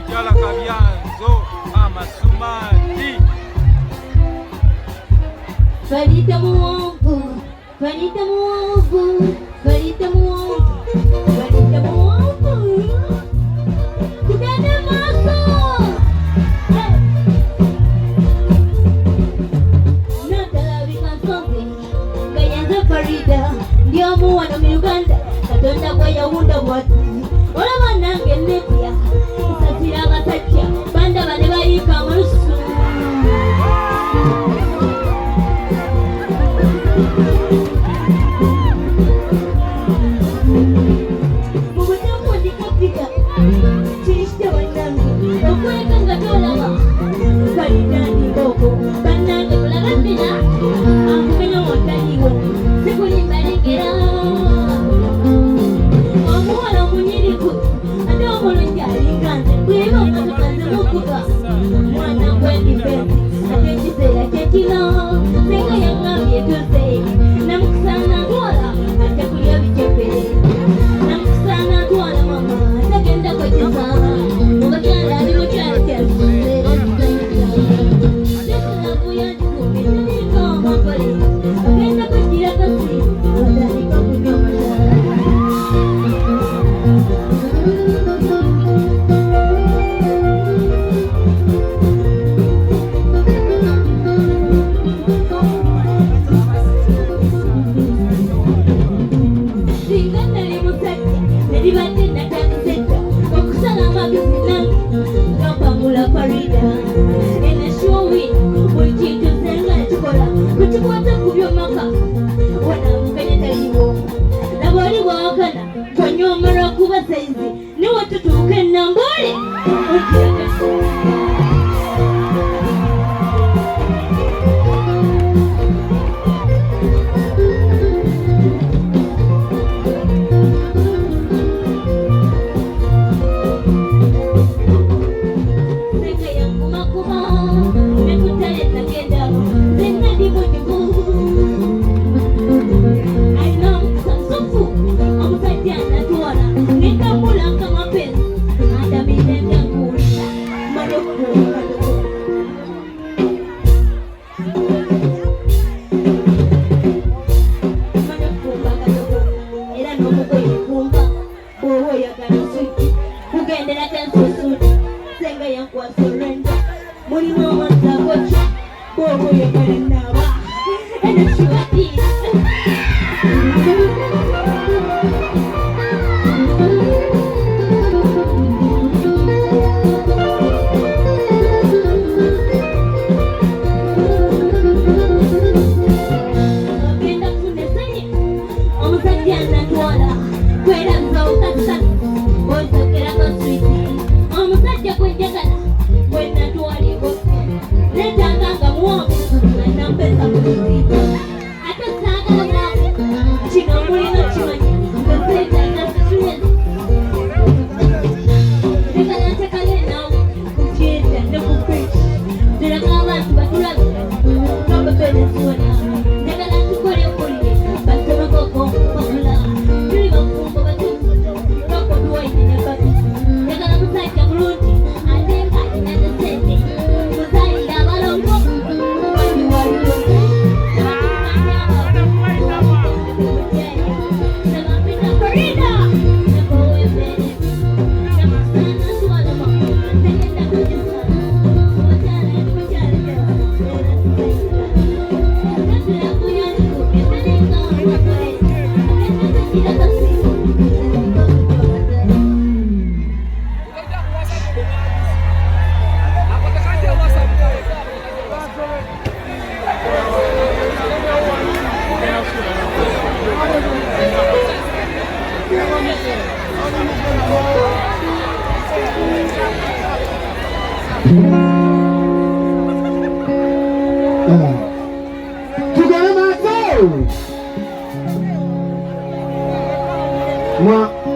Kabyanzo Amasumadi Farita muovu, farita muovu, farita muovu, farita muovu. Tukende maso. Natalabi kansonge, gayanza Farida, ndio muwana mu Uganda, katonda gwe yawunda bwati. Olaba nange netya, isasira abatajja, banda bane bayika amalusu.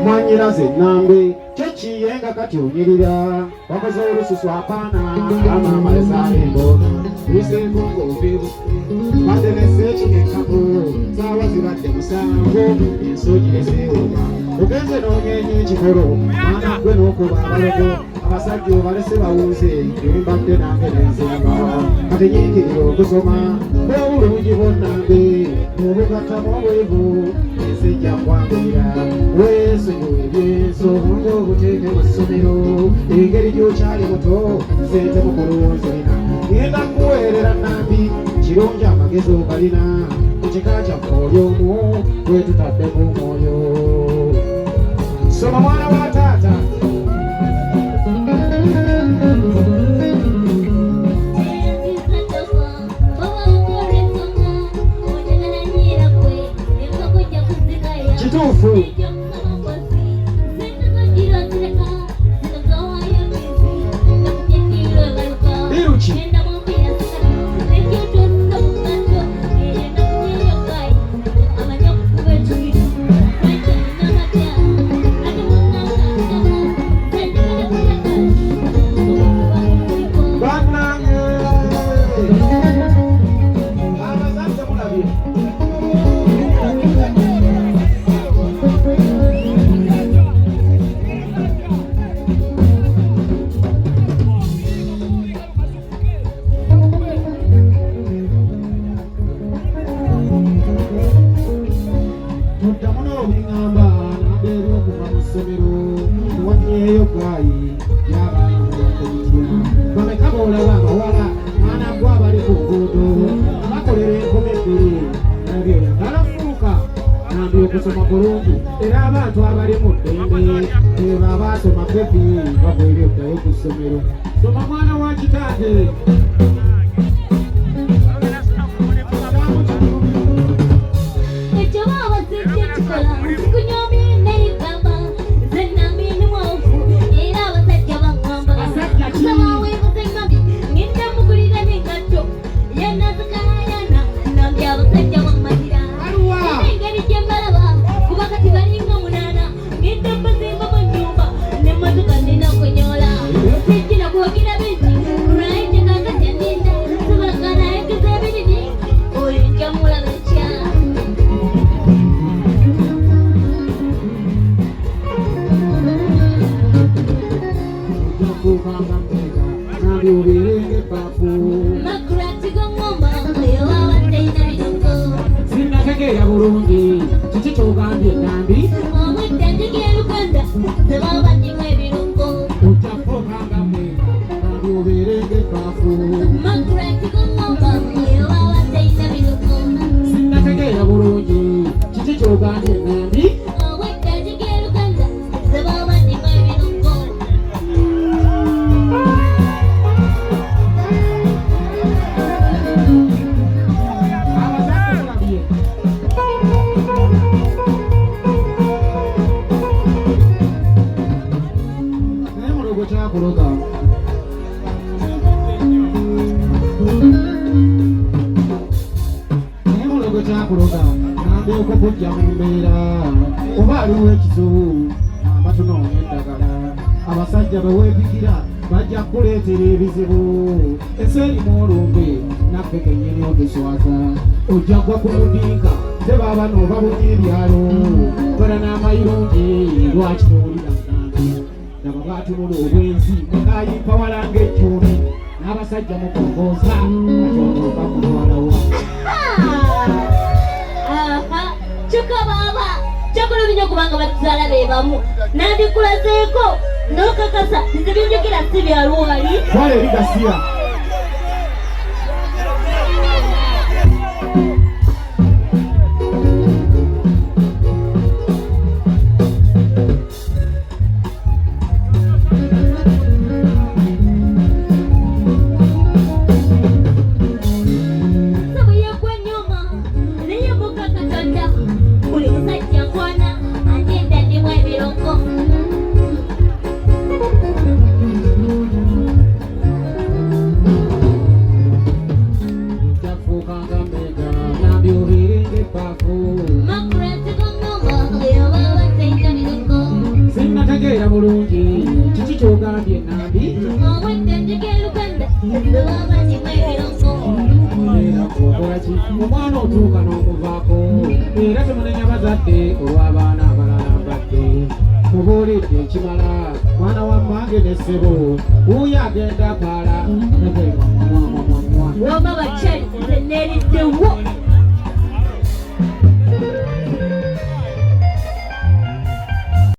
Mwanyiraze nambe chechi yenga kati unyirira wakoze urususu apana ama maresare mbona usefungo ufiru madelese chikekamu sawa zibate musango insoji leseuma ugenze no nyenye chikoro mana kwe kuba abalogo abasajja obalese bawuze embadde nange nenzenga kati nyiikirira okusoma obulungi bonnange obugattamu obwevu ensejja nkwambira weesonyiwa ebyenso nga obuteeke mu ssomero engeri gy'okyali muto sente mukulunzirina ngenda kuweerera nambi kirungi amagezi ogalina ku kika kyaffe oli omu gwetutaddemu omwoyo soma mwana wa taata kituufu biruki okusoma bulungi era abantu abali mu ddembe baba basoma pepi bakwere oddayo ku ssomero soma mwana wa kitange ekyo baba sijja kikola nkunyomye neyigamba nze nambi ndi mwavu era abasajja baŋŋamba sabaweebuze ngambi ngenda mugulira n'engatto yenazikayana nambi abasajja bammalira engeri gye mbalaba kuba kati balinga munaana ngenda mbazimba mu nnyumba n'emmotoka nina kunyola sijjira kuwagira bingi lulayi kyekakatya ninda sobolakana ekeza ebiriri oli njamulaba ekya nambi obeerenga ebbafu makurati g'oŋŋomba oyo wawaddeina birungo sinnategeera bulungi kiki kyogambye nambi omwedda njig'eruganda tebabaddimu ebirungo ojja kukanga mwega nambi obeerenga ebbafu makurati g'oŋŋomba oyo wawaddeina birungo sinnategeera bulungi kiki kyogambye nambi omwedda njig'eruganda tebabaddimu ebirungo abazadde naye mulogo kyakuloga naye mulogo kyakuloga nambi okukujja mu mbeera oba aliwo ekizibu amba tunoonya eddagala abasajja beweepikira bajja kuleetera ebizibu ensi erimu olumbe naffe kennyini otuswaza ojja gwa ku mudinka te baaba noobabunya ebyalo kola n'amayirungi lwaki towulira nambi nabo baatunula obwenzi mugayimpa walanga ejjuubi n'abasajja mukombooza atyonooka ku muwalawo kyokka baaba kyakulumya okubanga batuzaala be bamu nandikulazeeko n'okakasa nze byenjogera si bya lwali twala ebigasiya wange ne ssebo wuuyo agenda paala woma bakyali nze neeriddewo